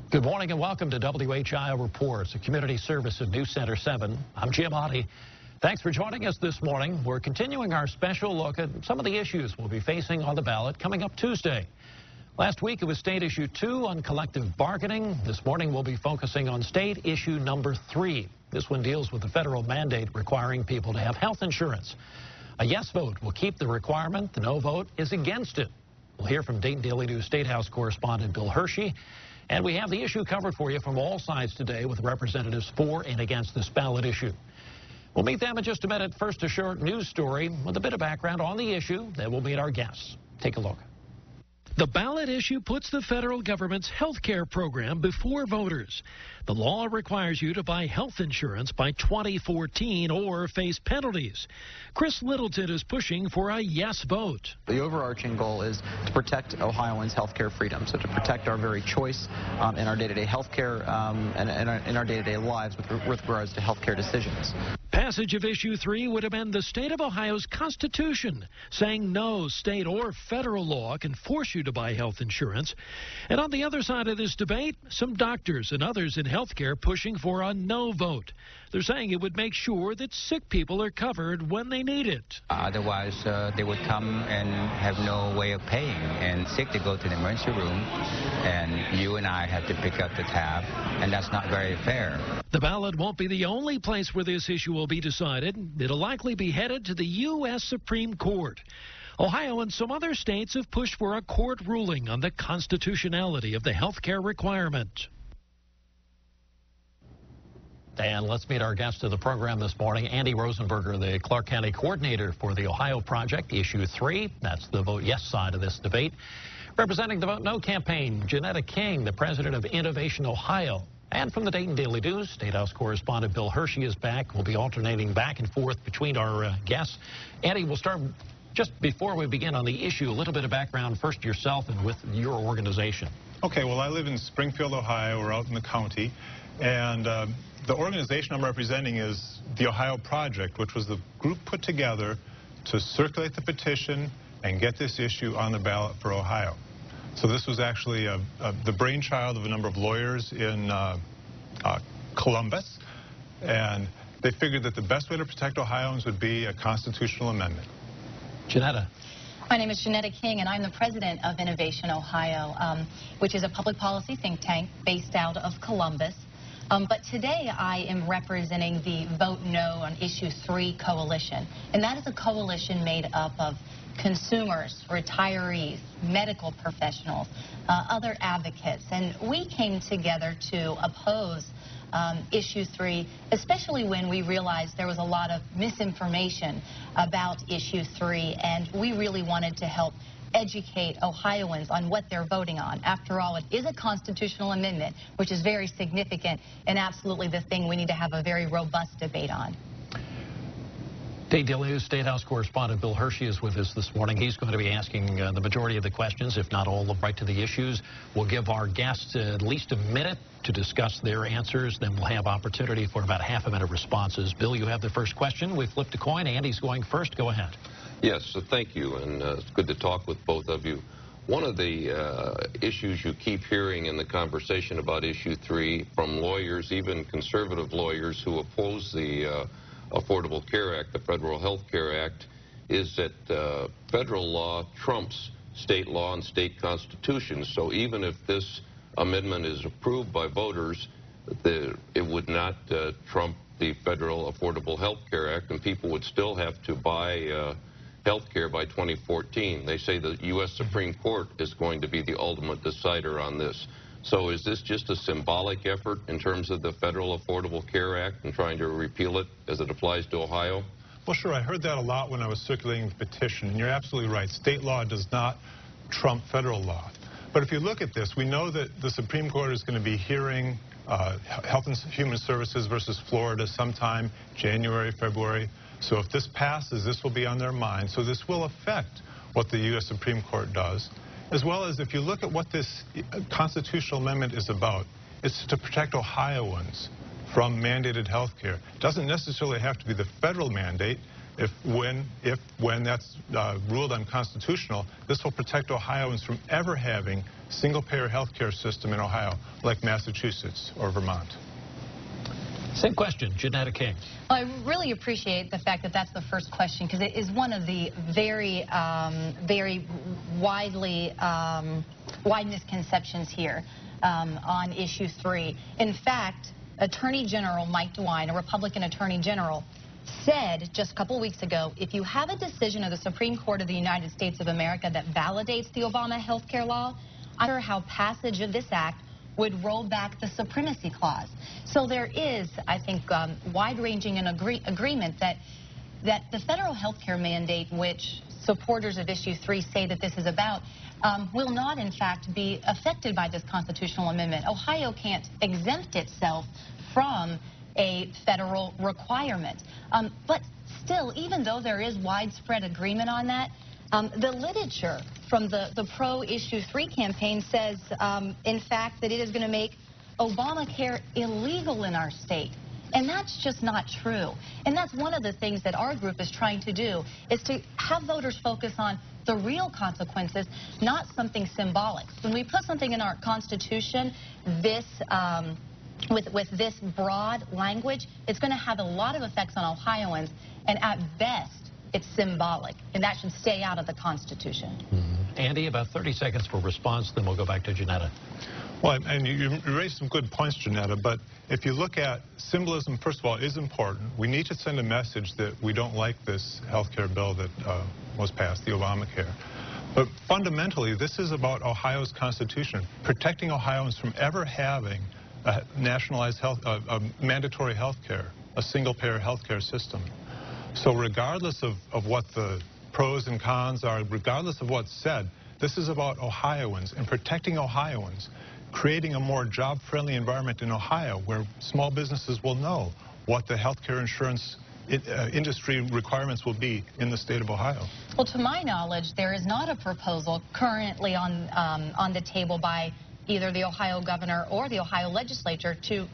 Good morning and welcome to WHIO Reports, a community service of News Center 7. I'm Jim Otte. Thanks for joining us this morning. We're continuing our special look at some of the issues we'll be facing on the ballot coming up Tuesday. Last week it was State Issue 2 on collective bargaining. This morning we'll be focusing on State Issue number 3. This one deals with the federal mandate requiring people to have health insurance. A yes vote will keep the requirement. The no vote is against it. We'll hear from Dayton Daily News State House correspondent Bill Hershey. And we have the issue covered for you from all sides today with representatives for and against this ballot issue. We'll meet them in just a minute. First, a short news story with a bit of background on the issue. Then we'll meet our guests. Take a look. The ballot issue puts the federal government's health care program before voters. The law requires you to buy health insurance by 2014 or face penalties. Chris Littleton is pushing for a yes vote. The overarching goal is to protect Ohioans' health care freedom, so to protect our very choice in our day-to-day health care and in our day-to-day lives with regards to health care decisions. Passage of Issue 3 would amend the state of Ohio's Constitution, saying no state or federal law can force you to buy health insurance. And on the other side of this debate, some doctors and others in healthcare pushing for a no vote. They're saying it would make sure that sick people are covered when they need it. Otherwise, they would come and have no way of paying, and sick to go to the emergency room, and you and I have to pick up the tab, and that's not very fair. The ballot won't be the only place where this issue will be decided. It'll likely be headed to the U.S. Supreme Court. Ohio and some other states have pushed for a court ruling on the constitutionality of the health care requirement. And let's meet our guest of the program this morning, Andy Rosenberger, the Clark County coordinator for the Ohio Project, Issue 3. That's the vote yes side of this debate. Representing the Vote No campaign, Janetta King, the president of Innovation Ohio. And from the Dayton Daily News, State House correspondent Bill Hershey is back. We'll be alternating back and forth between our guests. Andy, we'll start just before we begin on the issue, a little bit of background first yourself and with your organization. Okay, well, I live in Springfield, Ohio. We're out in the county. And the organization I'm representing is the Ohio Project, which was the group put together to circulate the petition and get this issue on the ballot for Ohio. So this was actually the brainchild of a number of lawyers in Columbus, and they figured that the best way to protect Ohioans would be a constitutional amendment. Janetta. My name is Janetta King, and I'm the president of Innovation Ohio, which is a public policy think tank based out of Columbus. But today I am representing the Vote No on Issue 3 coalition, and that is a coalition made up of consumers, retirees, medical professionals, other advocates, and we came together to oppose Issue 3, especially when we realized there was a lot of misinformation about Issue 3, and we really wanted to help educate Ohioans on what they're voting on. After all, it is a constitutional amendment, which is very significant and absolutely the thing we need to have a very robust debate on. Dayton Daily News State House correspondent Bill Hershey is with us this morning. He's going to be asking the majority of the questions, if not all, right to the issues. We'll give our guests at least a minute to discuss their answers. Then we'll have opportunity for about half a minute responses. Bill, you have the first question. We flipped a coin. Andy's going first. Go ahead. Yes, thank you, and it's good to talk with both of you. One of the issues you keep hearing in the conversation about Issue 3 from lawyers, even conservative lawyers who oppose the Affordable Care Act, the Federal Health Care Act, is that federal law trumps state law and state constitutions. So even if this amendment is approved by voters, it would not trump the Federal Affordable Health Care Act, and people would still have to buy health care by 2014. They say the U.S. Supreme Court is going to be the ultimate decider on this. So is this just a symbolic effort in terms of the Federal Affordable Care Act and trying to repeal it as it applies to Ohio? Well, sure, I heard that a lot when I was circulating the petition, and you're absolutely right. State law does not trump federal law. But if you look at this, we know that the Supreme Court is going to be hearing Health and Human Services versus Florida sometime January, February. So if this passes, this will be on their mind. So this will affect what the U.S. Supreme Court does, as well as if you look at what this constitutional amendment is about, it's to protect Ohioans from mandated health care. It doesn't necessarily have to be the federal mandate. If when that's ruled unconstitutional, this will protect Ohioans from ever having single-payer health care system in Ohio like Massachusetts or Vermont. Same question, Janetta King. Well, I really appreciate the fact that that's the first question, because it is one of the very wide misconceptions here on issue 3. In fact, Attorney General Mike DeWine, a Republican Attorney General, said just a couple of weeks ago, if you have a decision of the Supreme Court of the United States of America that validates the Obama health care law, I'm sure how passage of this act would roll back the supremacy clause. So there is, I think, wide-ranging agreement that the federal health care mandate, which supporters of issue 3 say that this is about, will not, in fact, be affected by this constitutional amendment. Ohio can't exempt itself from a federal requirement. But still, even though there is widespread agreement on that, the literature from the pro-issue 3 campaign says, in fact, that it is going to make Obamacare illegal in our state. And that's just not true. And that's one of the things that our group is trying to do, is to have voters focus on the real consequences, not something symbolic. When we put something in our Constitution, with this broad language, it's going to have a lot of effects on Ohioans, and at best, it's symbolic, and that should stay out of the Constitution. Andy, about 30 seconds for response, then we'll go back to Janetta. Well, and you raised some good points, Janetta, but if you look at symbolism, first of all, is important. We need to send a message that we don't like this health care bill that was passed, the Obamacare. But fundamentally, this is about Ohio's Constitution, protecting Ohioans from ever having a nationalized a mandatory health care, a single-payer health care system. So regardless of what the pros and cons are, regardless of what's said, this is about Ohioans and protecting Ohioans, creating a more job-friendly environment in Ohio where small businesses will know what the health care insurance industry requirements will be in the state of Ohio. Well, to my knowledge, there is not a proposal currently on the table by either the Ohio governor or the Ohio legislature to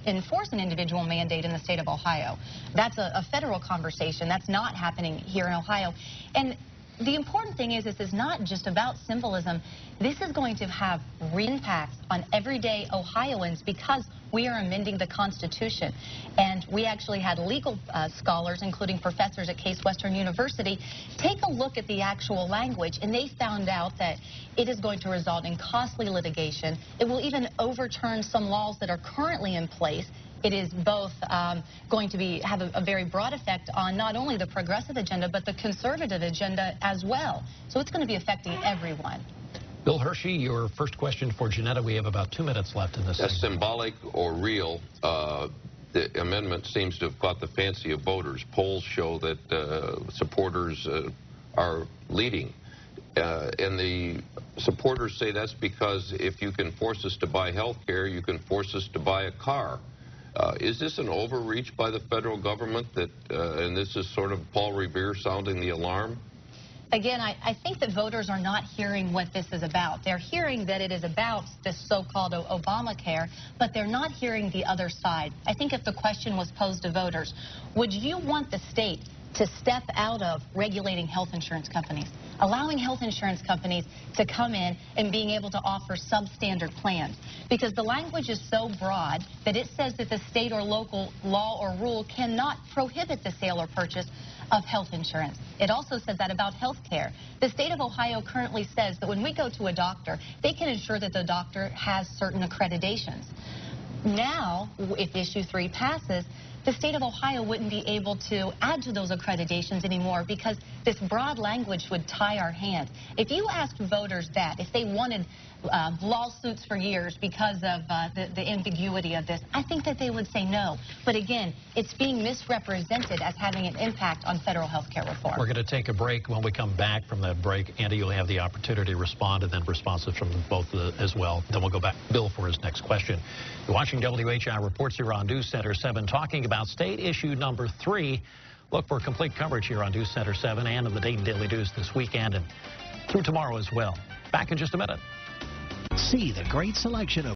enforce an individual mandate in the state of Ohio. That's a federal conversation. That's not happening here in Ohio. And the important thing is, this is not just about symbolism. This is going to have real impacts on everyday Ohioans because we are amending the Constitution. And we actually had legal scholars, including professors at Case Western University, take a look at the actual language, and they found out that it is going to result in costly litigation. It will even overturn some laws that are currently in place. It is both going to have a very broad effect on not only the progressive agenda, but the conservative agenda as well. So it's going to be affecting everyone. Bill Hershey, your first question for Janetta. We have about 2 minutes left in this segment. Symbolic or real, the amendment seems to have caught the fancy of voters. Polls show that supporters are leading. And the supporters say that's because if you can force us to buy health care, you can force us to buy a car. Is this an overreach by the federal government that, and this is sort of Paul Revere sounding the alarm? Again, I think that voters are not hearing what this is about. They're hearing that it is about this so-called Obamacare, but they're not hearing the other side. I think if the question was posed to voters, would you want the state to step out of regulating health insurance companies, allowing health insurance companies to come in and being able to offer substandard plans? Because the language is so broad that it says that the state or local law or rule cannot prohibit the sale or purchase of health insurance. It also says that about health care. The state of Ohio currently says that when we go to a doctor, they can ensure that the doctor has certain accreditations. Now, if issue 3 passes, the state of Ohio wouldn't be able to add to those accreditations anymore because this broad language would tie our hands. If you asked voters that, if they wanted lawsuits for years because of the ambiguity of this, I think that they would say no. But again, it's being misrepresented as having an impact on federal health care reform. We're going to take a break. When we come back from that break, Andy, you'll have the opportunity to respond, and then responses from both as well. Then we'll go back to Bill for his next question. You're watching WHIO Reports here on News Center 7, talking about state issue number 3. Look for complete coverage here on News Center 7 and in the Dayton Daily News this weekend and through tomorrow as well. Back in just a minute. See the great selection of